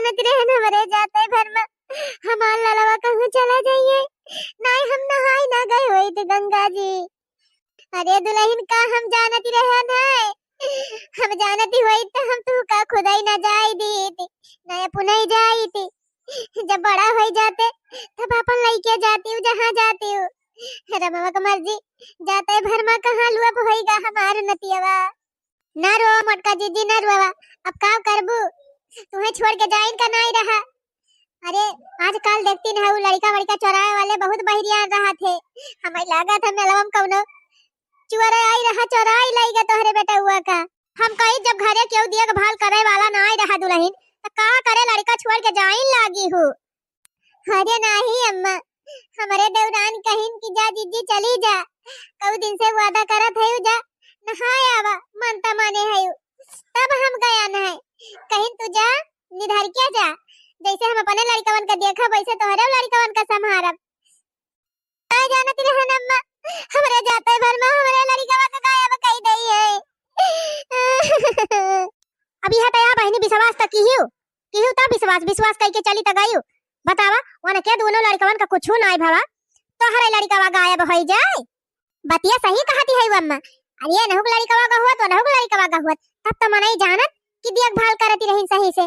जानत रहन हमरे जाते भर में हमार ललवा कहूँ चला जाइए। नहीं हम नहाई ना गए होई तो गंगा जी। अरे दुल्हन का हम जानती रहन है, हम जानती हुई तो हम तू का खुदाई ना जाई दी थी ना पुनः जाई थी। जब बड़ा हो जाते तब अपन लइके जाती हूँ जहाँ जाती हूँ। रमवा का मर्जी जाते भर में कहाँ लुआ होईगा हमार नतियावा। ना रो मोटका जीजी ना रोवा, अब का करबू, तुम्हें छोड़ के जाइन का नहीं रहा। अरे आजकल देखती ना वो लड़का वड़का चोराए वाले बहुत बहिरियान रहा थे। हमें लगा था मेलवम कौनो चोरा आई रहा चोराई लाईगा तोहरे बेटा हुआ का। हम कहीं जब घरे क्यों दिया भाल करे वाला ना आई रहा दुल्हन तो का करे लड़का छोड़ के जाइन लागी हूँ। अरे नहीं अम्मा, हमारे देवरान कहिन की जा जीजी चली जा, कई दिन से वादा करत है जा नहाय आवा मानता माने है तब हम गया न है। कहिन तू जा निधर क्या जा, जैसे हम अपने लड़कवन का देखा वैसे तोहरे लड़कवन का संभारब। आ जानत रहन अम्मा, हमरे जाते भर में हमरे लड़कवा का गायब कई दई है। अभी है तया बहनी विश्वास तक की ता विश्वास कई के चली त गयू। बतावा वन के दोनों लड़कवन का कुछ नहीं भवा तोहरे लड़कवा गायब हो जाए। बतिया सही कहती है अम्मा। अरे नहुक लड़कवा का हुआ तो नहुक लड़कवा का हुआ तब तो मने जानत कि देखभाल करती रही सही से।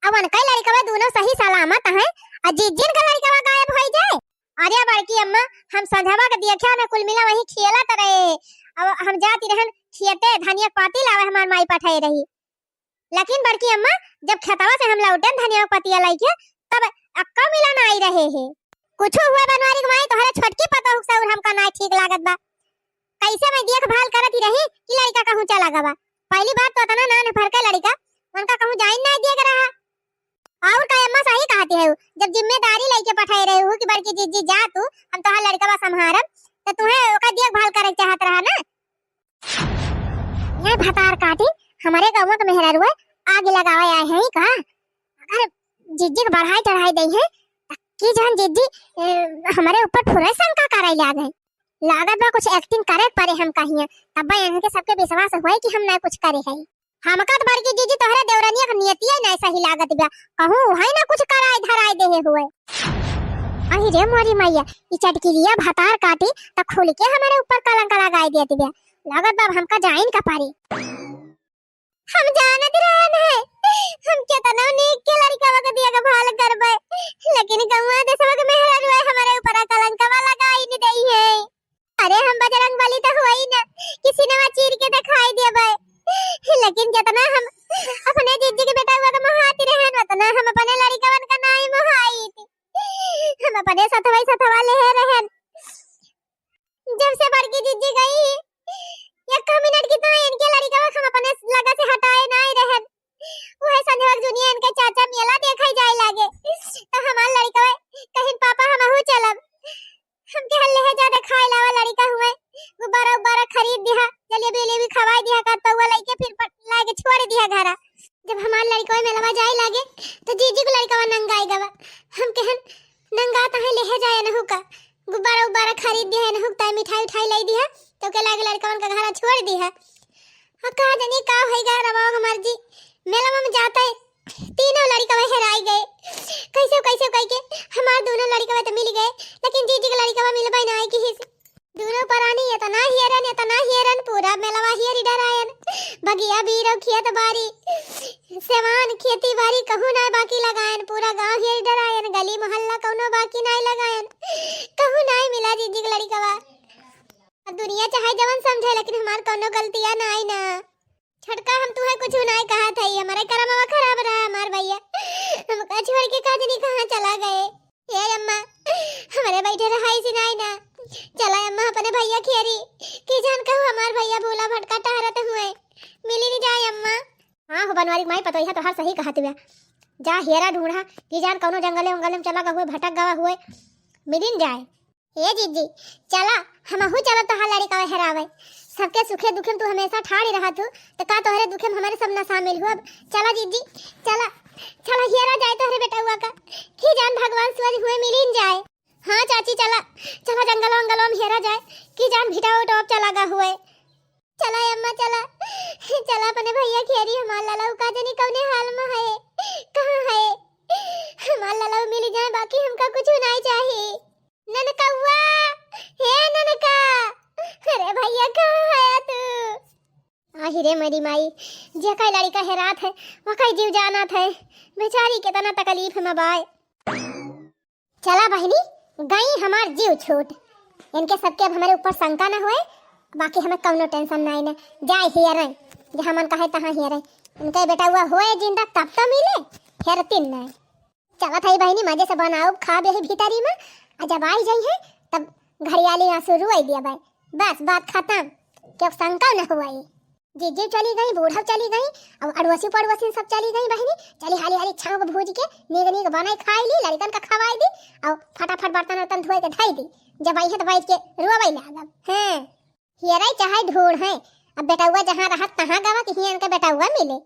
अब कई लड़कवा दोनों सही सलामत है और जिन का लड़कवा गायब हो जाए। अरे बड़की अम्मा हम संध्यावा के देखा में कुल मिला वही खेला रहे। अब हम जाती रहन खेते धनिया पाती लावे हमार माई पठाई रही। लेकिन बड़की अम्मा जब खेतवा से हम लौटन धनिया पतिया लाइके तब अक्का मिला ना आई रहे है। कुछ हुआ बनवारी माई तोहरे छोटकी पता हुक सौर हमका ना ठीक लागत बा। कैसे मैं देखभाल करती रही कि लड़का कहूं चला गवा। पहली बात तो तना ना भर के लड़का उनका कहूं जाइन ना देख रहा। और का अम्मा सही कहती है, जब जिम्मेदारी लेके पठाई रही हूं कि बड़की जीजी जा तू हम तोहार लड़का संभारब तो तुम्हें ओका देखभाल करे चाहत रहा ना। ये भतार काटी हमारे गांव के मेहरारू आग लगावे आए हैं का। अगर जीजी को बढ़ाई चढ़ाई दई है कि जान जीजी हमारे ऊपर फुरे शंका करे लाग है। लागत बा कुछ एक्टिंग करे परे हम कहिया तब यहाँ के सबके विश्वास होए कि हम ना कुछ करे है। हमका तो बड़की जीजी तोहरे देवरानिया के नियतिया ना सही लागत बा, कहूं है ना कुछ कराई धराई देहे हुए। अहि रे मोरी मैया ई चटकिलिया भतार काटी त खुल के हमारे ऊपर कलंक लगाई देती बा। लागत बा हमका जाइन का पारी। हम जानत रहन है हम केतना नीक के लड़का के दिया के भाल करबे, लेकिन गौवा देशवा के मेहरारू हमारे ऊपर कलंकवा लगाई नहीं दई है। अरे हम बजरंगबली तो हुई ना किसी ने चीर के दिखाई देबे, लेकिन जितना हम अपने जीजी के बेटा हुआ के महाती रहन उतना हम अपने लड़कवन का नहीं महाई थी। हम अपने सथवा ले रहन। जब से बड़की जीजी गई एक मिनट की तो इनके लड़कवा हम अपने लगा से हटाए नहीं रहन। वो है संध्या दुनिया इनके चाचा मेला देखाई जाए लागे तो हमार लड़कवा कहिन पापा हमहु चलब। हम के हल्ले है ज्यादा खाए लावा लड़का हुए गुब्बारा खरीद दिया जलेबी खवाई दिया का तो लइके फिर लाके छोड़ दिया घरा। जब हमार लड़का में लवा जाए लागे तो जीजी को लड़का नंगाई गवा। हम कहन नंगा त है ले जाए न हुका गुब्बारा खरीद दिया न हुक मिठाई लाई दिया तो के लागे लड़कवन का घरा छोड़ दिया। अब कहा जानी का होएगा रवा हमार जी मेला में जाता है तीनों लड़का हेराई गए। कैसे कह के हमार दोनों लड़का तो मिल गए, लेकिन जीजी के लड़का मिल पाई नहीं कि दोनों परानी इतना हियरन पूरा मेलवा हियर डरायन बगिया बीरो खेत बारी सेवान खेती बारी कहूं ना बाकी लगायन पूरा गांव हियर डरायन गली मोहल्ला कोनो बाकी नहीं लगायन कहूं नहीं मिला जीजी के लड़का। दुनिया चाहे जवन समझे लेकिन हमार कोनो गलतियां नहीं ना। छटका हम तुहे कुछ नहीं कहा था, हमारे करमवा खराब रहा हमार भैया हमका छोड़ के काजनी कहां चला गए। ये अम्मा हमारे बैठे रहाई से नहीं ना चला अम्मा अपने भैया खेरी की जान कहूं हमार भैया भूला भटका टहरते हुए मिली नहीं जाए अम्मा। हां हो बनवारी माई पतो है तो हर सही कहत बे जा हेरा ढूंढा की जान कोनो जंगले उंगले में चला गए भटक गवा हुए मिलिन जाए। हे जीजी चला हमहु चला तो हाल लड़का हेरावे सबके सुखे दुखे तू हमेशा ठाड़ी रहा तू तो का तोहरे दुखे में हमारे सब ना शामिल हुआ। चला जीजी चला हेरा जाए तोहरे बेटा हुआ का की जान भगवान सूरज हुए मिलिन जाए। हाँ चाची चला जंगलों में हेरा जाए की जान भिटा टॉप चला गा हुए। चला अम्मा चला अपने भैया खेरी हमार लाला का जनी कौने हाल में है कहाँ है? हमार लाला मिल जाए, बाकी हमका कुछ नहीं चाहिए। ननकौवा, हे ननका, अरे भैया कहाँ है तू? आही रे मेरी माई, जे कई लड़का हेरात है वो कई जीव जानत है, बेचारी कितना तकलीफ में बाय। चला बहनी, गई हमार जीव छूट। इनके सबके अब हमारे ऊपर शंका न होए, बाकी हमें कौनो टेंशन नहीं न। जाए हियर रहे, जहाँ मन कहे तहाँ हियर रहे। इनका बेटा हुआ होए जिंदा तब तो मिले, हेर तीन नहीं। चला था बहनी, मजे से बनाओ खा बे भीतरी में, और जब आई जाई है तब घरियाली आंसू रुआई दिया भाई, बस बात खत्म, क्यों शंका न हुआ। जीजी चली गई, बूढ़ा चली गई, और अड़वसी पड़वसी सब चली गई बहनी। चली हाली हाली छाव भूज के नीग नीग बनाई खाई ली, लड़कन का खवाई दी, और फटाफट बर्तन वर्तन धोए के ढाई दी। जब आई है तो बैठ के रुआई लागब। हैं हियराई चाहे ढूंढ है, अब बेटा हुआ जहाँ रहा तहाँ गवा कि हियन का बेटा हुआ मिले।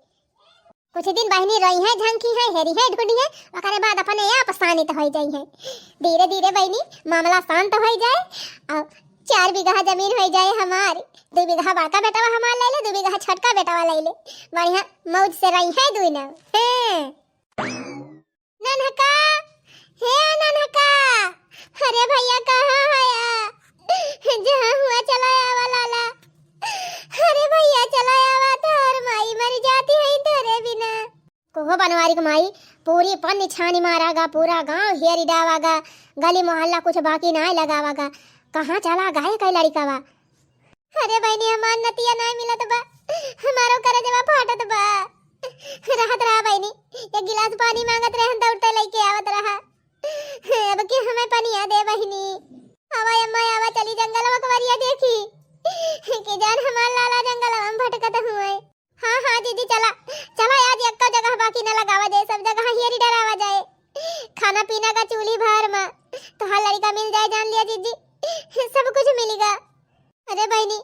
कुछ दिन बहनी रही है, झंकी है, हेरी है, ढूंढी है, ओकरे बाद अपने आप शांत हो जाई है। धीरे धीरे बहनी मामला शांत हो जाए, और 4 बीघा जमीन हो जाए हमारी। 2 बीघा बड़का बेटा हमार ले ले, 2 बीघा छोटका बेटा ले ले, बढ़िया मौज से रही है दुई ना। ननका, हे ननका, अरे भैया कहाँ है? जहाँ हुआ चला आवा लाला। अरे भैया चला आवा, तार माई मर जाती है तेरे बिना। कोहो बनवारी माई पूरी पन्नी छानी मारागा, पूरा गांव हेरी डावागा, गली मोहल्ला कुछ बाकी ना लगावागा। कहाँ चला गए कई लड़का बा? अरे बहनी हमार नतिया नहीं मिलत बा, हमारो करजवा फाटत बा। रहत रहा बहनी, एक गिलास पानी मांगत रहन दौड़ते लेके आवत रहा। अब के हमें पानी दे बहनी। आवा अम्मा आवा, चली जंगलवा कवरिया देखी कि जान हमार लाला जंगलवा में भटकत हुए। हाँ हाँ दीदी चला चला, आज एक जगह बाकी न लगावा जाए, सब जगह हियरी डरावा जाए। खाना पीना का चूल्ही भर में तो हर लड़का मिल जाए, जान लिया दीदी, सब कुछ मिलेगा। अरे बहनी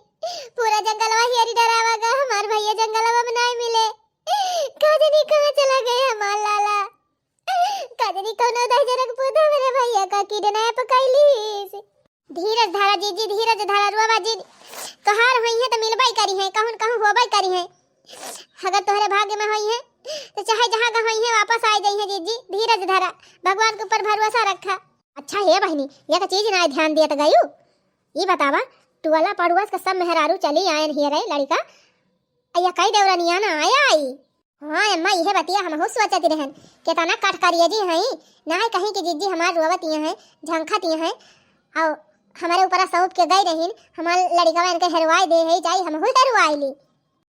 पूरा जंगलवा हियरी डरावागा, हमार भैया जंगलवा में नहीं मिले। काजनी कहाँ चला गए हमार लाला? काजनी कौनो दहजरक पूधा मेरे भैया का किडनैप कैली। धीरज धारा जीजी, धीरज धारा रुआ जी, कहार हुई है तो मिलबाई करी है, कहूं कहूं होबाई करी है। अगर तोहरे भाग्य में हुई है तो चाहे जहाँ का हुई है वापस आ जाई है जीजी। धीरज धारा, भगवान के ऊपर भरोसा रखा। अच्छा है बहनी, ये चीज ना ध्यान दिया तो गयू। ये बतावा टुवाला पड़ुआस का सब मेहरारू चली आयन हियर है लड़का, अया कई देवरानिया ना आया आई। हाँ अम्मा यह बतिया हम हो सोचती रहन केतना काट करिए जी हई ना है कहीं कि जीजी हमार रोवतिया है, झंखतिया है, और हमारे ऊपर सौंप के गई रहीन, हमार लड़का इनके हरवाई दे है जाई, हम हो हरवाई ली।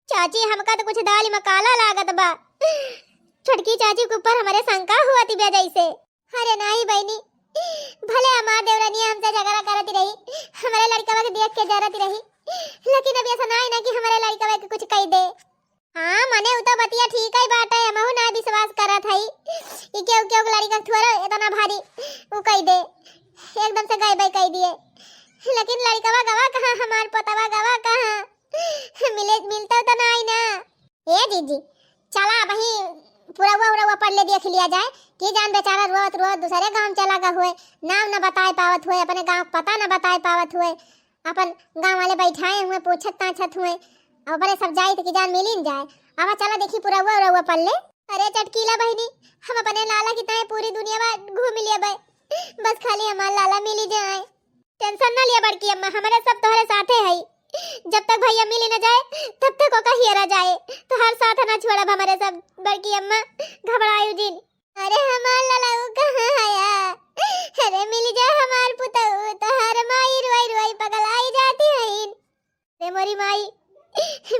चाची हमका तो कुछ दाल में काला लागत बा, छोटकी चाची के ऊपर हमारे शंका हुआ थी जैसे। अरे नहीं बहनी, भले हमार देवरानिया हमसे झगड़ा करती रही, हमारे लड़का के देख के जरती रही, लेकिन अब ऐसा ना कि हमारे लड़का के कुछ कह दे। हाँ मने उता बतिया ठीक है बात है, हमहु ना विश्वास करत हई कि क्यों लड़का थोड़ा इतना भारी वो कह दे, एकदम से गाय बाय कह दिए। लेकिन लड़का गवा कहाँ, हमार पतवा गवा कहाँ? मिलता तो नहीं ना। ए जीजी चला वही पूरा हुआ पढ़ ले देख लिया जाए कि जान बेचारा रोत रोत दूसरे गांव चला गा हुए, नाम न बताए पावत हुए, अपने गांव पता न बताए पावत हुए, अपन गांव वाले बैठाए हुए पूछत ताछत हुए, और बड़े सब जाए कि जान मिल जाए। अब चला देखी पूरा हुआ पढ़ ले। अरे चटकीला बहनी, हम अपने लाला की ताए पूरी दुनिया में घूम लिए भाई, बस खाली हमार लाला मिल जाए। टेंशन ना लिया बड़की अम्मा, हमारे सब तुम्हारे साथे है, जब तक भैया मिली न जाए तब तक ओका हियरा जाए, तो हर साथ ना छोड़ब हमारे सब। बड़की अम्मा घबरायु जिन। अरे हमार लाला कहाँ आया? अरे मिल जाए हमार पुतऊ तो हर माई रोई रोई पगलाई जाती है। रे मोरी माई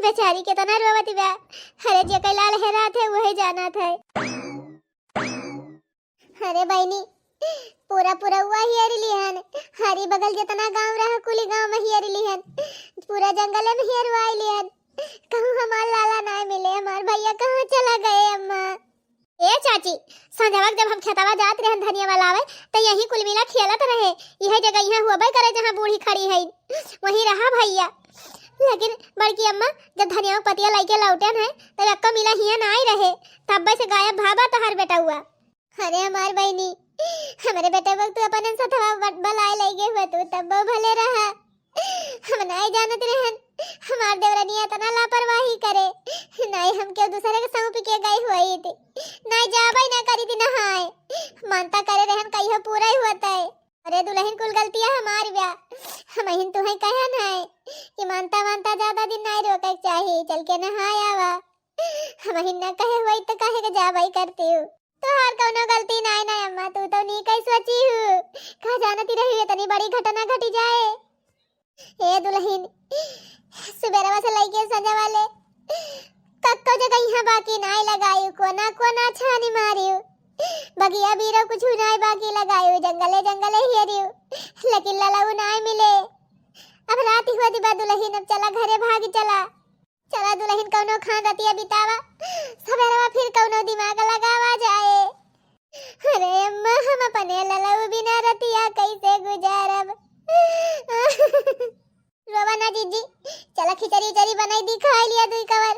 बेचारी के तना रोवती बा। अरे जे कैलाल हेरा थे वही जाना था। अरे बहनी पूरा हुआ हियर लिहन, हरी बगल जितना गांव रहा कुली गांव में हियर लिहन, पूरा जंगल में हियर वाई लिहन, कहूं हमार लाला ना मिले, हमार भैया कहाँ चला गए अम्मा? ए चाची संध्या जब हम खेतवा जात रहन धनिया वाला आवे तो यही कुल मिला खेलत रहे, यह जगह यहाँ हुआ करे जहाँ बूढ़ी खड़ी है वहीं रहा भैया। लेकिन बड़की अम्मा जब धनिया पतिया लेके लौटन है तब अक्का मिला हिया ना आई रहे, तब से गायब भाबा तो हर बेटा हुआ। अरे हमार बहनी हमारे बेटे वक्त अपन सथवा बलाए लगे हुए तू तब भले रहा, हम नहीं जानत रहन हमार देवरानिया इतना लापरवाही करे, नहीं हम क्यों दूसरे के सौंप के गई हुई थी, नहीं जाबई आवा। महीना कहे हुई तो कहे के जा भाई करती हूँ। तो हर कौनो गलती ना ना अम्मा, तू तो नहीं कहीं सोची हूँ। कहाँ जानती रही इतनी बड़ी घटना घटी जाए। ए दुल्हन सुबेरवा से लेके संजा वाले कक्को जगह यहाँ बाकी नाई लगायू, कोना कोना छानी मारियो, बगिया बीरो कुछ नाई बाकी लगायू, जंगले जंगले हेरियो, लेकिन ललाऊ नाई मिले। अब रात ही हुआ दी बा दुल्हन, अब चला घरे भाग चला। चला दुल्हन कौनो खान रतिया बितावा, सवेरवा फिर कौनो दिमाग लगावा जाए। अरे अम्मा हम अपने ललाऊ बिना रतिया कैसे गुजारब। रोवा ना जीजी, चला खिचड़ी उचड़ी बनाई दी, खा लिया दुई कवर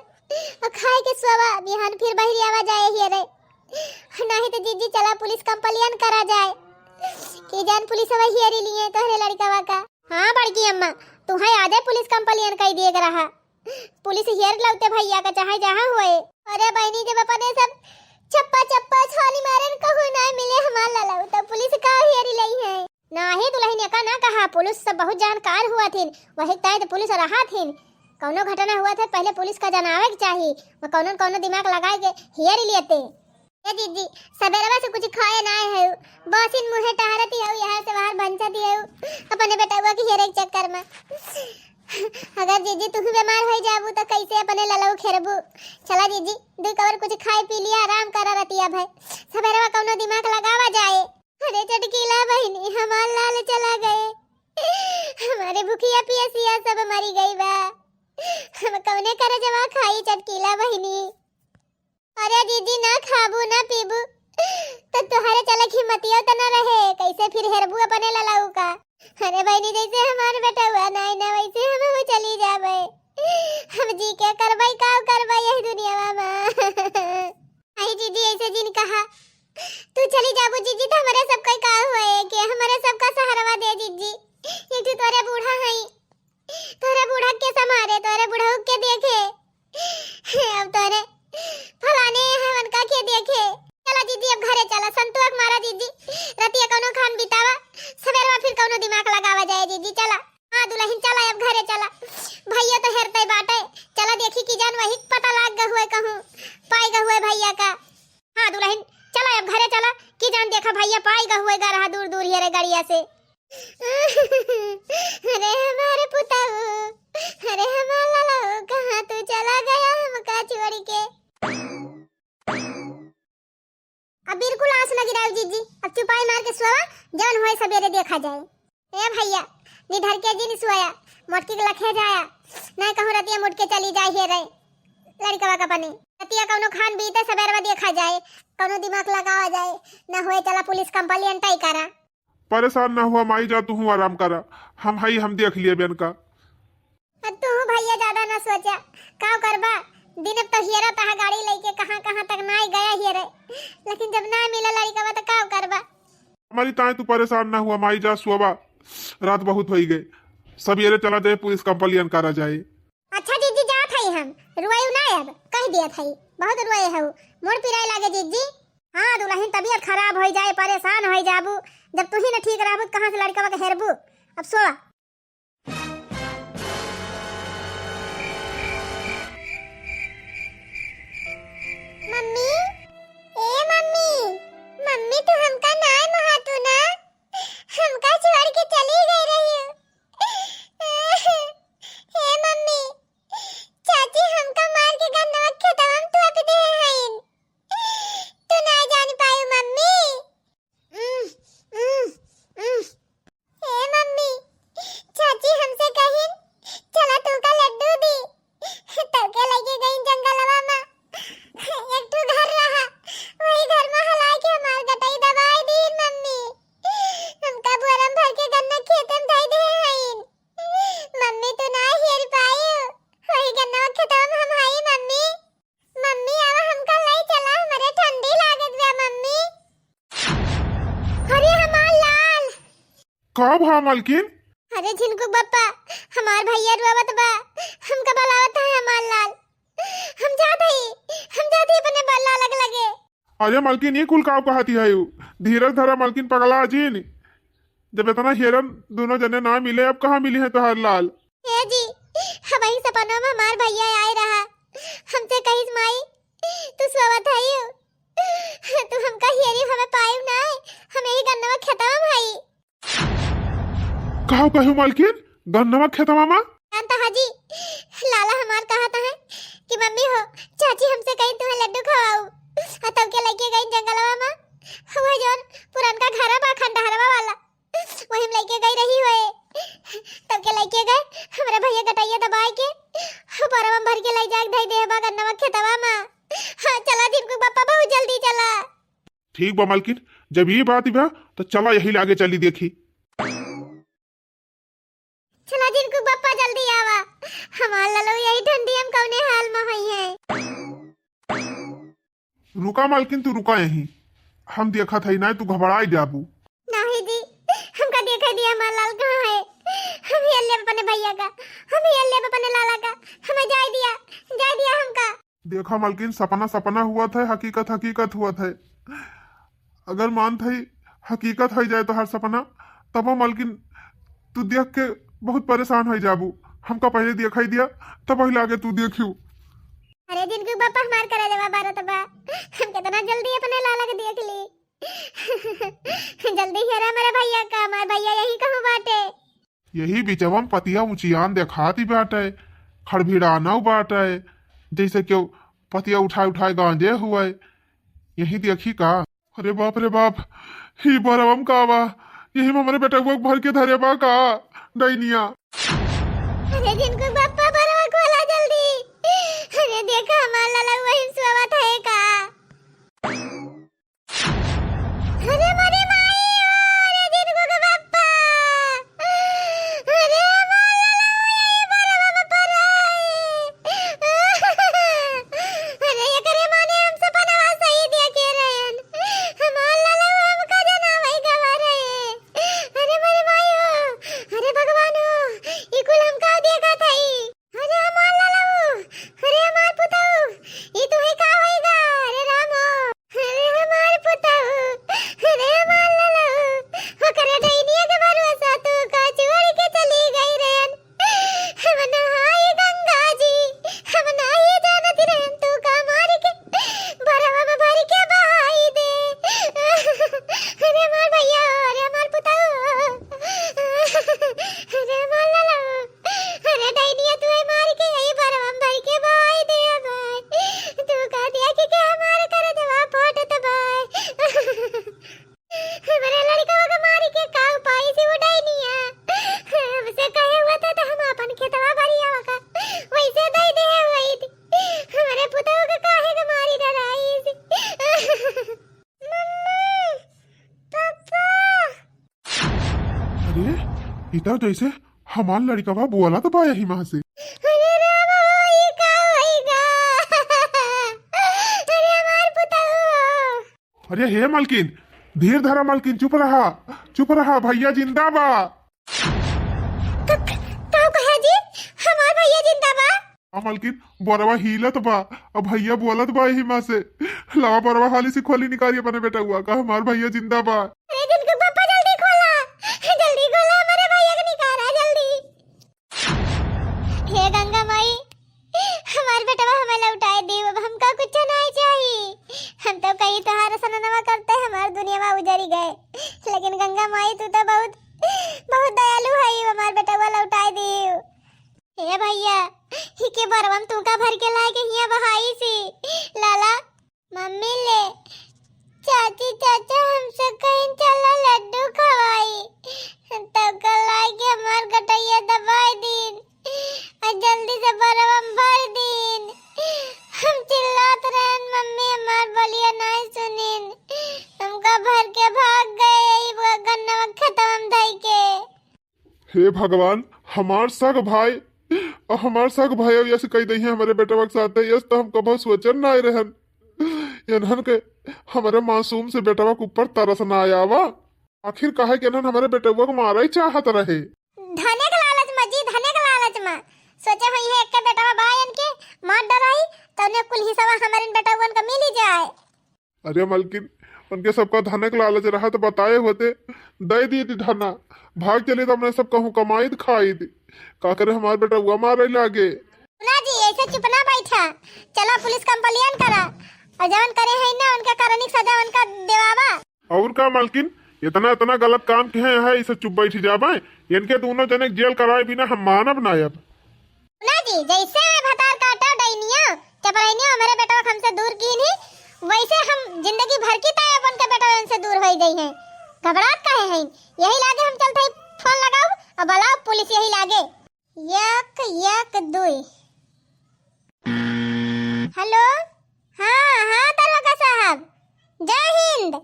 और खाए के सोवा, बिहान फिर बहरी आवा जाए ही रे। नहीं तो जीजी चला पुलिस कंप्लेन करा जाए कि जान पुलिस अब हियरी लिए तोहरे लड़कावा का। हाँ बड़की अम्मा तू है आधे पुलिस कंप्लेन कर दिए रहा, पुलिस हियर लौटे भैया का चाहे जहां हुए। अरे बहनी जब अपने सब चप्पा चप्पा छानी मारन कहू ना मिले हमार ललाऊ, तो पुलिस का हियरी लई है। नाही दुल्हन का ना कहा, पुलिस सब बहुत जानकार हुआ थी, वही तय तो पुलिस रहा थी। कौनो घटना हुआ था पहले पुलिस का जनावे के चाहिए, वो कौनो कौनो दिमाग लगाए के हियर लेते। ए दीदी सवेरवा से कुछ खाए ना है, बस इन मुंह टहरती है यहाँ से बाहर भंचती है अपने बेटा की हेरे के चक्कर में। अगर जीजी तू बीमार हो जाबू तो कैसे अपने ललाऊ खेरबू। चला जीजी दो कवर कुछ खाए पी लिया, आराम करा रतिया भाई, सवेरवा कौनो दिमाग लगावा जाए। अरे चटकीला बहनी हमार लाल चला गए, हमारे भूखिया पियसिया सब मरी गई बा, हम कौने करे जवा खाई चटकीला बहनी। अरे दीदी ना खाबू ना पीबू तो तुम्हारे चलक हिम्मतिया तो ना रहे, कैसे फिर हेरबू अपने ललाऊ का। अरे बहनी जैसे हमारे बेटा हुआ ना ना वैसे हम हो चली जावे, हम जी के करवाई का करवाई यही दुनिया में। आई दीदी ऐसे जिन कहा तू चली जाबू जीजी तो हमारे सबका का हुए कि हमारे सबका सहारा दे जीजी। ये तू तोरे बूढ़ा है, तोरे बूढ़ा के समारे, तोरे बूढ़ा के देखे, अब तोरे फलाने हवन का के देखे। चला दीदी अब घरे चला, संतोष मारा दीदी, रतिया कौनो खान बितावा, सवेरवा फिर कौनो दिमाग लगावा जाए दीदी। चला हाँ दुल्हन चला अब घरे चला, भैया तो हेरते बाटे, चला देखी कि जान वही पता लाग गए हुए कहूँ पाई गए हुए भैया का। हाँ दुल्हन चला अब घरे चला कि जान देखा भैया पाई गए हुए गा रहा दूर दूर हेरे गड़िया से। अरे हमारे पुताऊ, अरे हमारा ललाऊ कहाँ तू चला गया हमका छोड़ के। अब बिल्कुल आंसू न गिराओ जीजी, अब चुपाई मार के सोवा, जान होए सवेरे देखा जाए। ए भैया निधर के दिन सोया, मोटकी के लखे जाया, नहीं कहूँ रतिया मुट के चली जाए हे रे लड़कवा का पनी, रतिया कौनो खान बीते सवेरवा देखा जाए, कौनो दिमाग लगावा जाए, न होए चला पुलिस कंप्लेंट तय करा। परेशान ना हुआ माई, जा तू हूँ आराम करा, हम देख लिए बेन का। तू भैया ज्यादा न सोचा, का करबा दिन अब तो हियरा तहा गाड़ी लेके कहां कहां तक ना गया हियरे, लेकिन जब ना मिला लड़का तो का करबा। हमारी ताए तू परेशान ना हुआ माई, जा सोवा, रात बहुत हो गई, सब ये चला दे पुलिस कंप्लेंट करा जाए। अच्छा दीदी जा थई हम रुआयू ना, अब कह दिया थई बहुत रुआए हो, मोर पिराए लागे दीदी। हां दुल्हन तबीयत खराब हो जाए, परेशान हो जाबू, जब तू ही न ठीक रहबू कहां से लड़का के हेरबू। अब सोवा। मम्मी ए मम्मी, मम्मी तू हमका ना महातू ना, हमका छोड़ के चली गई रही हो। ए मम्मी चाची हमका मार के गन्नवा खेतवा में ठोक दे हईन, तू ना जान पाई मम्मी। ए मम्मी चाची हमसे कहिन चला तू का लड्डू दी, तब के लगे गई जंगलवा में, एक तो घर रहा वही घर में हला के हमार गटाई दबाई दी मम्मी, हमका बोरम भर के गन्ना खेतम धाई दे हईन। मम्मी तू ना हेर पाई, वही गन्ना खेतम हम हाई मम्मी। मम्मी आवा हमका लाई चला, हमरे ठंडी लागत बा मम्मी। अरे हमार लाल कब हाँ मालकिन? अरे झिनकू बप्पा हमार भैया रोवत बा, हमका बुलावत है हमार लाल, हम जाते अपने बल्ला लगे। अरे मालकिन ये कुल काव कहती है, धीरज धरा मालकिन, पगला जीन, जब इतना हेरन दोनों जने ना मिले, अब कहाँ मिली है तोहर लाल। ए जी वही सपनों में हमार भैया आए रहा, हमसे कहिस माई तू सोवत हई तू हमका हियरी हमें पाइब ना हम यही गन्नवा खेतवा भाई कहो कहू मालकिन गन्नवा खेतवा में जानता हाजी लाला हमार कहता है कि मम्मी हो चाची हमसे कहीं तुम्हें लड्डू खवाऊ और तब के लेके गई जंगलवा में हुआ जोन पुरान का घर बा खंडहरवा वाला वहीं लेके गई रही हुए तब के लेके गए हमारे भैया गटाइया दबाए के बरवा भर के ले जाके धई देबा गन्नवा खेतवा में हां चला दिन को पापा बहुत जल्दी चला ठीक बा मालकिन जब ये बात बा तो चला यही लागे चली देखी चला दिन को पापा जल्दी आवा हमार ललो यही ठंडी हम कौने हाल में हई है रुका मालकिन तू रुका यहीं हम देखा था ना तू घबराई जाबू नहीं दी हमका देखा दिया हमार लाल कहाँ है हम ही अल्ले अपने भैया का हम ही अल्ले अपने लाला का हमें जाय दिया हमका देखा मालकिन सपना सपना हुआ था हकीकत हकीकत हुआ था अगर मान थी हकीकत हो जाए तो हर सपना तब मालकिन तू देख के बहुत परेशान हो जाबू हमका पहले देखा ही दिया तब वही लागे तू देखियो अरे दिन को पापा हमार करा देवा बारत बा हम कितना जल्दी अपने लाला के देख ली जल्दी हेरा मेरे भैया का हमार भैया यही कहूं बाटे यही बिचवम पतिया ऊंचियान देखाती बाटे खड़भिड़ाना बाटे जैसे क्यों पतिया उठाए गांजे हुए यही देखी का अरे बाप ही बरवम का बा यही में हमारे बेटा को भर के धरे बा का डैनिया अरे दिन को पापा बरवा खोला जल्दी अरे देखा हमार लाला वही सोवत है का अरे मरे माई अरे दिन को पापा अरे हमार लाला यही बरवा में पराई अरे ये करे माने हम सपना सही देखे रहन हमार लाला हमका जनावई गवा रहे अरे मरे माई अरे भगवान ई कुल हमका देखा थई अरे हमार लाला अरे हमार पुताऊ ई तू ही का होईगा अरे राम अरे हमार पुताऊ अरे हमार लाला हो करे डैनिया के भरोसा तू का छोड़ के चली गई रहन हम नहाई गंगा जी हम नहीं जानती रहन तू का मार के बरवा में भर के बहाई दे अरे हमार भैया अरे हमार पुताऊ अरे हमार लाला अरे डैनिया तू मार के यही बरवा में भर के बहाई दे भाई तू का दिया कि हमारे कर दवा फोट भाई हमारे लड़का को मार के का उपाय से उड़ाई नहीं है हमसे कहे हुआ था तो हम अपन खेतवा भरिया का वैसे दई दे वही हमारे पुताओ के काहे के मारी डराई से मम्मी पापा अरे इतना जैसे हमार लड़का बोला तो बा यही माँ से अरे राम होई का होईगा अरे हमार पुताओ अरे हे मालकिन धीर धरा मालकिन चुप रहा भैया जिंदा बा ताऊ कहा जी हमार भैया जिंदा बा मालकिन बरवा हिलत बा अब भैया बोलत बा यही माँ से लावा बरवा हाली से खोली निकाली अपने बेटा हुआ का हमार भैया जिंदा बा अरे दिन को पापा जल्दी खोला हमारे भैया को निकाला जल्दी हे गंगा माई हमार बेटा हमें लौटाए दी अब हमका कुछ नहीं चाहिए हम तो कहीं तोहार सननवा करते हमार दुनिया में उजड़ी गए लेकिन गंगा माई तू तो बहुत बहुत दयालु है हमार बेटा को लौटाए दी हे भैया ही के बरवम तू का भर के लाए के हिया बहाई सी लाला मम्मी ले चाची चाचा हमसे कहीं चला लड्डू खवाई तब कल लाके हमार गटैया दबाई दिन और जल्दी से बरवम भर दिन हम चिल्लात रहन मम्मी हमार बोलिया नहीं सुनिन हमका भर के भाग गए यही गन्ना खत्म धई के हे भगवान हमार सग भाई और हमार सग भाई ऐसे कही दही हमारे बेटा के साथ यस तो हम कभी सोचन ना रहन इन्हन के हमारे मासूम से बेटा के ऊपर तरस ना आया वा आखिर काहे के इन्हन हमारे बेटा को मारा ही चाहत रहे धने के लालच में जी धने के लालच में सोचे हुई है एक के बेटा भाईन के मार डराई तो ने कुल हिस्सा हमारे बेटा का मिल ही जाए अरे मालकिन उनके सबका धनक लालच रहा तो बताए होते दे दी थी धना भाग चले तो हमने सब कहूँ कमाई खाई थी का करे हमारे बेटा हुआ मारे लागे ना जी ऐसे चुप ना बैठा, चला पुलिस कंप्लेन करा और जवन करे है ना उनका कानूनी सजा उनका देवावा। और का मालकिन इतना इतना गलत काम किए है इसे चुप बैठी जाबे, इनके दोनों जने जेल कराए बिना हम मानब ना अब। ना जी जैसे भतार काटा डैनिया चपराइनिया हमारे बेटा हमसे दूर की नहीं, वैसे हम जिंदगी भर की तय अपन के बेटा उनसे दूर हो गई है। घबराहट काहे है, यही लागे हम चलते फोन लगाओ और बुलाओ पुलिस, यही लागे 1 1 2। हेलो, हाँ हाँ दरोगा साहब, जय हिंद।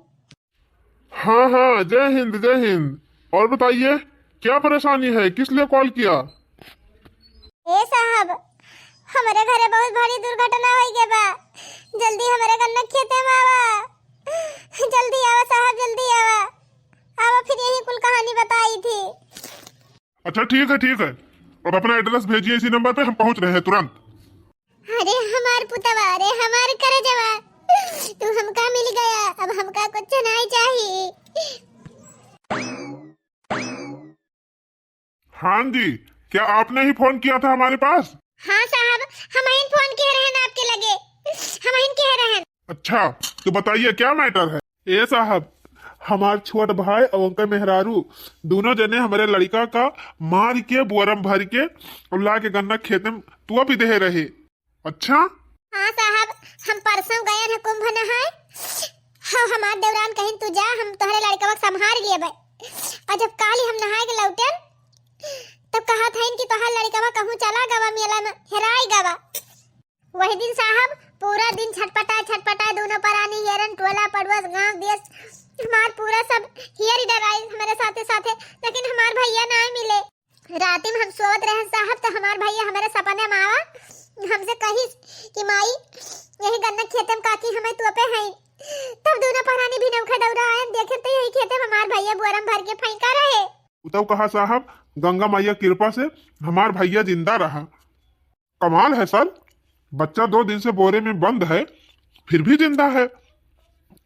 हाँ हाँ जय हिंद जय हिंद। और बताइए क्या परेशानी है, किस लिए कॉल किया? ए साहब हमारे घरे बहुत भारी दुर्घटना हो गई बा, जल्दी हमारे गन्ना खेते में आवा, जल्दी आवा साहब जल्दी आवा। आवा फिर यही कुल कहानी बताई थी। अच्छा ठीक है, और अपना एड्रेस भेजिए इसी नंबर पे, हम पहुंच रहे हैं तुरंत। अरे हमार पुतवा, अरे हमार करे जवा, तू हमका मिल गया, अब हमका कुछ नहीं चाहिए। हाँ जी, क्या आपने ही फोन किया था हमारे पास? हाँ साहब हम ही फोन किए रहन आपके लगे, हम ही किए रहन। अच्छा तो बताइए क्या मैटर है? ए साहब, हमार छोट भाई और उनका मेहरारू दोनों जने हमारे लड़का का मार के बोरम भर के और ला के गन्ना खेत में तुआ भी दे रहे। अच्छा हाँ साहब हम परसों गए हैं कुंभ नहाए, हाँ हमार देवरान कहीं तू जा, हम तुम्हारे लड़का को संभाल लिए बे। और जब काली हम नहाए के लौटन तब कहा था इनकी तोहार लड़का कहूँ चला गवा मेला में हेराई गवा। वही दिन साहब पूरा दिन छटपटा दोनों परानी हिरन टोला पड़ोस गांव देश हमार पूरा सब हियर ही डराई हमारे साथे साथे, लेकिन हमार भैया ना मिले। रात में हम सोवत रहे साहब तो हमार भैया हमारे सपने में आवा, हमसे कही कि माई यही गन्ना खेतम काकी हमें तो पे है। तब दोनों परानी भी नौखा दौड़ा आए, देखे तो यही खेते में हमार भैया बोरम भर के फेंका रहे। तब कहा साहब गंगा मैया कृपा से हमार भैया जिंदा रहा। कमाल है सर, बच्चा 2 दिन से बोरे में बंद है फिर भी जिंदा है।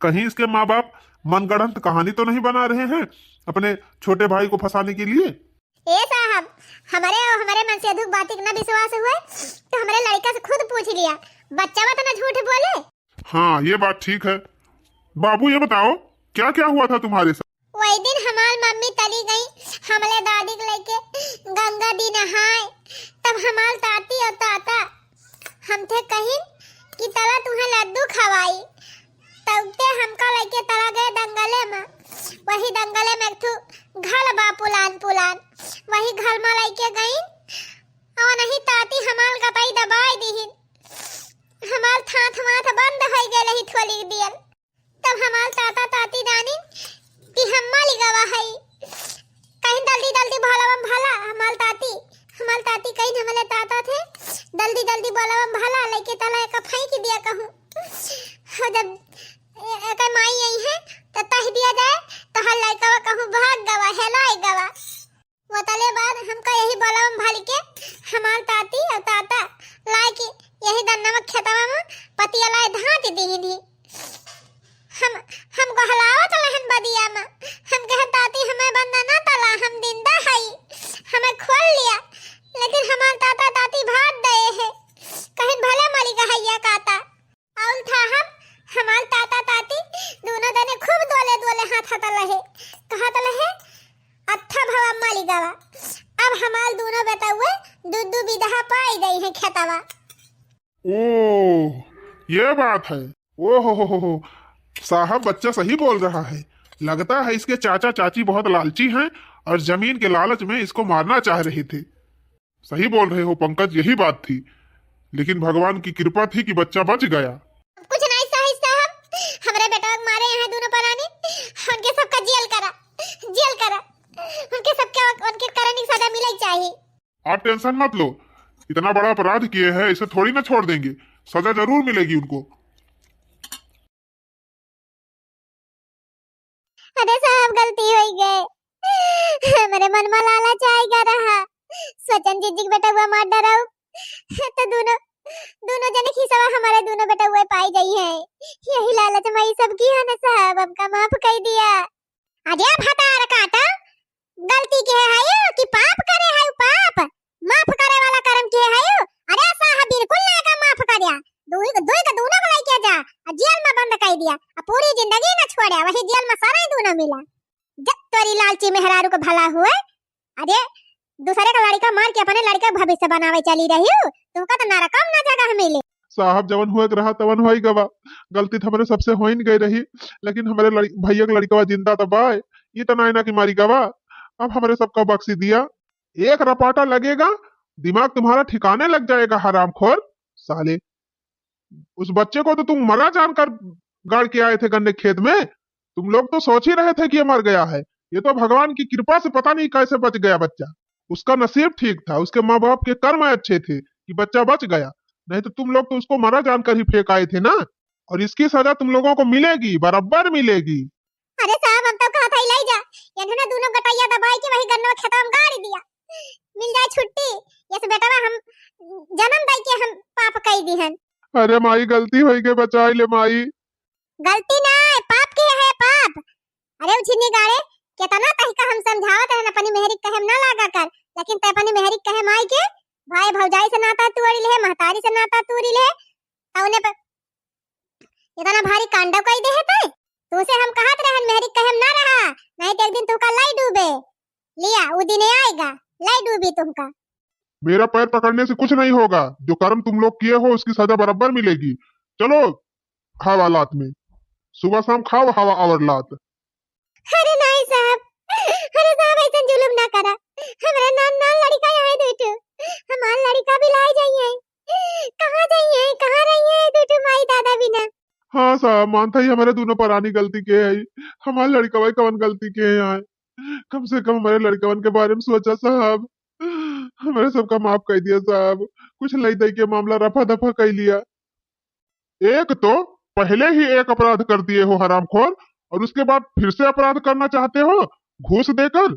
कहीं इसके माँ बाप मनगढ़ंत कहानी तो नहीं बना रहे हैं अपने छोटे भाई को फंसाने के लिए? ए साहब हमारे मन से अधूक बात इतना विश्वास हुआ तो हमारे लड़का से खुद पूछ लिया, बच्चा बात ना झूठ बोले। हाँ ये बात ठीक है। बाबू ये बताओ क्या क्या हुआ था तुम्हारे साथ? वही दिन हमारी मम्मी तली गई हमारे दादी को लेके गंगा दी नहाए, तब हमारे ताती और ताता हम थे कहीं कि तला तुम्हें लड्डू खवाई, तब ते हमका लेके तला गए दंगले में। वही दंगले में एक घर बा पुलान वही घर में लेके गई और नहीं ताती हमार गपाई दबाई दीहिन, हमार थाथ माथ बंद हो गए रही थोड़ी देर। तब हमार ताता ताती दानी कि हम्मा लिगावा है कहीं जल्दी भला हमार ताती कहीं हमारे ताता थे जल्दी बोला भला लेके तला एक फेंक दिया कहूँ। जब एक माई आई है तो तह दिया जाए तो हर लड़का कहूँ भाग गवा हेलाई गवा। वो तले बाद हमका यही बोला भल के हमार ताती और ताता लाए के यही दन्नमक खेतवा में पतिया लाए धांच दी। हम गहलावत लहन बदिया में, हम कहे ताती हमें बंदा ना तला, हम जिंदा हई, हमें खोल लिया, लेकिन हमार ताता ताती भाग गए हैं कहीं भले मरी गहैया काता। और था हमार ताता ताती दोनों जने खूब दोले हाथ रहे कहत रहे अच्छा भवा मरी गवा। अब हमार दोनों बेटा हुए दूध विधा पाई गई है खेतवा। ओह ये बात है। ओ हो साहब बच्चा सही बोल रहा है, लगता है इसके चाचा चाची बहुत लालची हैं और जमीन के लालच में इसको मारना चाह रहे थे। सही बोल रहे हो पंकज, यही बात थी, लेकिन भगवान की कृपा थी कि बच्चा बच गया। कुछ नहीं साहब हमारे बेटा को मारे हैं दोनों परानी, उनके सबका जेल करा उनके सबके उनके कारण की सजा मिलनी चाहिए। आप टेंशन मत लो, इतना बड़ा अपराध किए हैं इसे थोड़ी ना छोड़ देंगे, सजा जरूर मिलेगी उनको। अरे साहब गलती हो गए, मेरे मन में लालच आएगा रहा, स्वचन जी बेटा हुआ मार डराऊ तो दोनों जने खिसवा हमारे दोनों बेटा हुए पाई गई है, यही लालच में सब किया ना साहब, हमका माफ कर दिया। अरे भतार काटा गलती के है कि पाप करे है, पाप माफ करे वाला कर्म के है। अरे बिल्कुल ना का माफ करया। दुई दुई का दोनों को लेके जा जेल में बंद कर दिया। पूरी जिंदगी न छोड़या, वही जेल में सारा ही दोनों मिला। जब तोरी लालची मेहरारू को भला हुए। अरे दूसरे का लड़का मार के अपने लड़के का भविष्य बनावे चली रही हूँ, तुमका तो नरकम ना जगह मिले। साहब जवन हुए रहा तवन हुई गवा, गलती तो हमारे सबसे हो ही नहीं गई रही, लेकिन हमारे भैया का लड़का जिंदा तो बाय, ये तो नायना की मारी गवा। अब हमारे सबका बख्शी दिया। एक रपाटा लगेगा दिमाग तुम्हारा ठिकाने लग जाएगा हरामखोर साले। उस बच्चे को तो तुम मरा जानकर गाड़ के आए थे गन्ने खेत में। तुम लोग तो सोच ही रहे थे कि ये मर गया है। ये तो भगवान की कृपा से पता नहीं कैसे बच गया बच्चा। उसका नसीब ठीक था, उसके माँ बाप के कर्म अच्छे थे कि बच्चा बच गया, नहीं तो तुम लोग तो उसको मरा जानकर ही फेंक आए थे ना। और इसकी सजा तुम लोगों को मिलेगी, बराबर मिलेगी। अरे साहब हम तो कहा था ले जा, इन्होंने दोनों गटैया दबाई के वही गन्ना खेत में गाड़ दिया। मिल जाए छुट्टी, ये से बेटा हम जन्म दई के हम पाप कई दी हन। अरे माई गलती हो गई, बचाई ले माई। गलती ना है, पाप के है पाप। अरे उछिनी गाड़े केतना कही का हम समझावत है अपनी मेहरी कहे ना लागा कर, लेकिन ते अपनी मेहरी कहे माई के भाई भौजाई से नाता तोड़ी ले, महतारी से नाता तोड़ी ले, तौने पे इतना भारी कांडव कई दे है ते। तुसे हम कहत रहन मेहरी कहे ना रहा, नहीं तो एक दिन तुका लाई डूबे। लिया वो दिन आएगा, लाई डूबी तुमका। मेरा पैर पकड़ने से कुछ नहीं होगा, जो कर्म तुम लोग किए हो उसकी सजा बराबर मिलेगी। चलो हवा लात में, सुबह शाम खाओ हवा और लात। अरे नहीं साहब, अरे साहब ऐसा जुल्म ना करा। हमारा नान नान लड़का है दूठू, हमार लड़का भी लाई जाइए। कहां जाइए, कहां रहिए दूठू माई दादा बिना। हाँ साहब मानता ही हमारे दोनों परानी गलती के है। हमारे लड़का भाई कवन गलती के है यहाँ। कम से कम हमारे लड़कवन के बारे में सोचा साहब। हमारे सबका माफ कर दिया साहब। कुछ लई दई के मामला रफा दफा कर लिया। एक तो पहले ही एक अपराध कर दिए हो हरामखोर, और उसके बाद फिर से अपराध करना चाहते हो घूस देकर।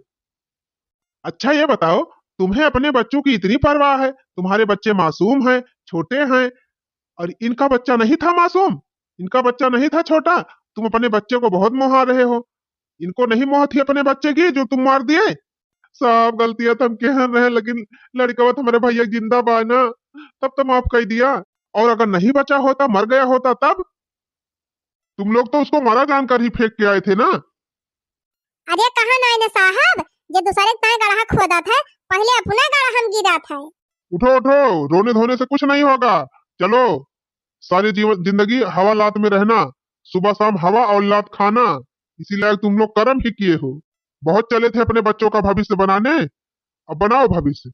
अच्छा ये बताओ, तुम्हें अपने बच्चों की इतनी परवाह है, तुम्हारे बच्चे मासूम हैं, छोटे हैं, और इनका बच्चा नहीं था मासूम, इनका बच्चा नहीं था छोटा, तुम अपने बच्चे को बहुत मोहा रहे हो। इनको नहीं मोह थी अपने बच्चे की जो तुम मार दिए। साहब गलतियां तो हम कह रहे हैं, लेकिन लड़का तो हमारे भैया जिंदा बा ना, तब तो माफ कर दिया। और अगर नहीं बचा होता, मर गया होता, तब तुम लोग तो उसको मारा जानकर ही फेंक के आए थे ना। अरे कहां नायना साहब, जे दूसरे का गढ़ा खोदा था, पहले अपना गढ़ा हम गिरा था। उठो उठो, रोने धोने से कुछ नहीं होगा। चलो सारी जीवन जिंदगी हवा लात में रहना, सुबह शाम हवा और लात खाना, इसी लायक तुम लोग कर्म ही किए हो। बहुत चले थे अपने बच्चों का भविष्य बनाने, अब बनाओ भविष्य।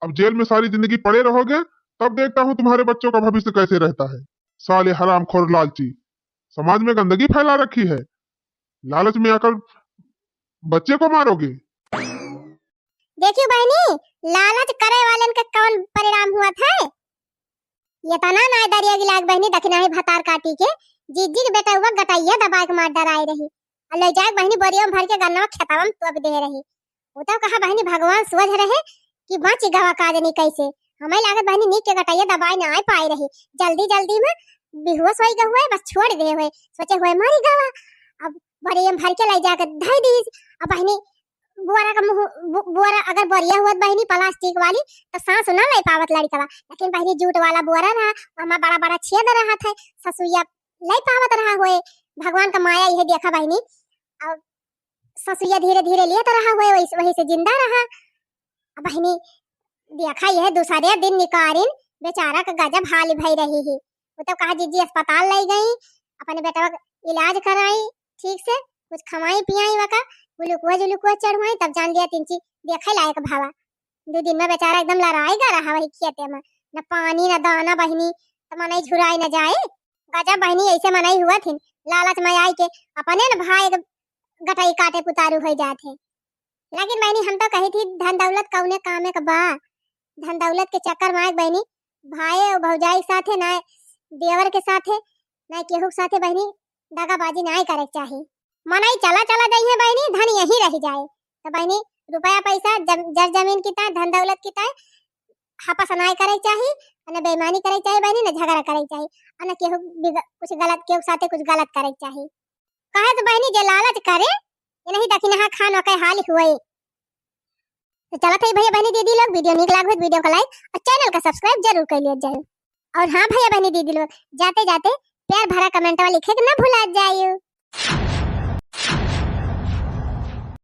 अब जेल में सारी जिंदगी पड़े रहोगे, तब देखता हूँ तुम्हारे बच्चों का भविष्य कैसे रहता है। साले हरामखोर लालची, समाज में गंदगी फैला रखी है, लालच में आकर बच्चे को मारोगे। देखियो बहनी, लालच करे वालन का कौन परिणाम हुआ था। ये तना नाय दरिया की लाग बहनी दखना ही भतार काटी के जीजी के बेटा हुआ गटाइया दबा के मार डराई रही। ले जाए बहनी बोरियों भर के गन्ना खेतावम तब दे रही। वो तो कहा बहनी भगवान सोच रहे कि बच गवा काजनी कैसे, हमें लागत बहनी नीक के गटाइया दबाई ना पाई रही। जल्दी जल्दी में बेहोश हो गए हुए, बस छोड़ दे हुए, सोचे हुए मारी गवा। अब बोरियों भर के ले जाकर धई दी। अब बहनी बुआरा का बुआरा अगर बोरिया हुआ बहनी प्लास्टिक वाली तो सांस ना ले पावत लड़का, लेकिन बहनी जूट वाला बुआरा रहा, हमारा बड़ा बड़ा छेद रहा था, ससुया ले पावत रहा हुए। भगवान का माया यह देखा बहनी। अब ससुया धीरे धीरे लिया रहा हुए, वही से जिंदा रहा। अब बहनी देखा यह दूसरे दिन निकारिन बेचारा का गजब हाल भई रही ही। वो तो कहा जीजी अस्पताल ले गई, अपने बेटा का इलाज कराई, ठीक से कुछ खवाई पियाई वका, ग्लूकोज चढ़वाई, तब जान लिया तिनची देखे लायक भावा। 2 दिन में बेचारा एकदम लड़ाई गा रहा वही खेते में, न पानी न दाना बहनी, तो मनई झुराई न जाए। गजब बहनी ऐसे मनई हुआ थी, लालच में आई के अपने न भाई गटाई काटे पुतारू हो जाते। लेकिन बहनी हम तो कही थी धन दौलत कौने कामे का बा, धन दौलत के चक्कर में बहनी भाई और भौजाई साथे ना देवर के साथे ना केहू के साथे बहनी दगाबाजी नहीं करे चाहिए। मनई चला चला जाई है बहनी, धन यही रह जाए। तो बहनी रुपया पैसा जर जमीन की ताय धन दौलत की ताय हपस नहीं करे चाहिए, न बेईमानी करे चाहिए बहनी, न झगड़ा करे चाहिए, न केहू कुछ गलत केहू साथे कुछ गलत करे चाहिए। कहे तो बहनी जे लालच करे ये नहीं दखिनहा खान के हाल हुए। तो चला भाई भैया बहनी दीदी लोग, वीडियो निक लागत वीडियो को लाइक और चैनल का सब्सक्राइब जरूर कर लिया जाए। और हाँ भैया बहनी दीदी लोग, जाते जाते प्यार भरा कमेंट लिखे के ना भुला जाइए।